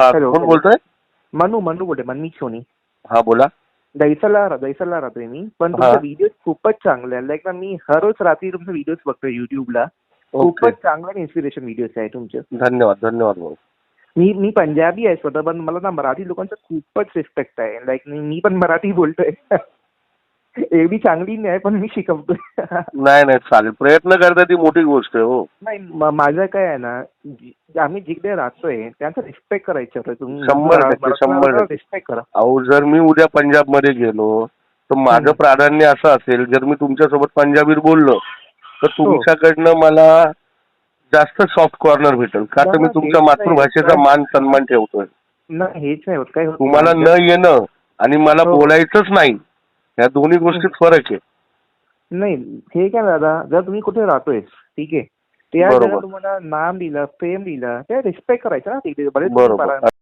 हा, हॅलो कोण बोलतोय? मनू मनू बोलते मनमीत सोनी. हा, बोला. दैसरला राहतोय मी. पण हा. तुमचे व्हिडिओ खूपच चांगले आहे. लाईक मी हर रोज रात्री तुमचे व्हिडिओ बघतोय युट्यूबला. ओके. खूपच चांगले इन्स्पिरेशन व्हिडिओज आहे तुमचे. धन्यवाद धन्यवाद भाऊ. मी पंजाबी आहे स्वतः, पण मला ना मराठी लोकांचा खूपच रिस्पेक्ट आहे. लाईक मी पण मराठी बोलतोय. एवढी चांगली नाही पण मी शिकवतोय. नाही नाही, चालेल. प्रयत्न करता ती मोठी गोष्ट आहे. हो, नाही माझं काय आहे ना, आम्ही जिकडे राहतोय त्यांचा रिस्पेक्ट करायचं होतं. तुम्ही 100%, 100%. रिस्पेक्ट करा. अहो, जर मी उद्या पंजाबमध्ये गेलो तर माझं प्राधान्य असं असेल, जर मी तुमच्यासोबत पंजाबीत बोललो तर तुमच्याकडनं मला जास्त सॉफ्ट कॉर्नर भेटेल. का तर मी तुमच्या मातृभाषेचा मान सन्मान ठेवतोय. नाही हेच नाही होत, काय होत तुम्हाला न येणं आणि मला बोलायचंच नाही, या दोन्ही गोष्टीत फरक आहे. नाही हे काय दादा, जर तुम्ही कुठे राहतोय ठीक आहे, त्या बरोबर. जगात तुम्हाला नाम दिलं, प्रेम दिलं, त्या रिस्पेक्ट करायचं ना तिथे. बरोबर.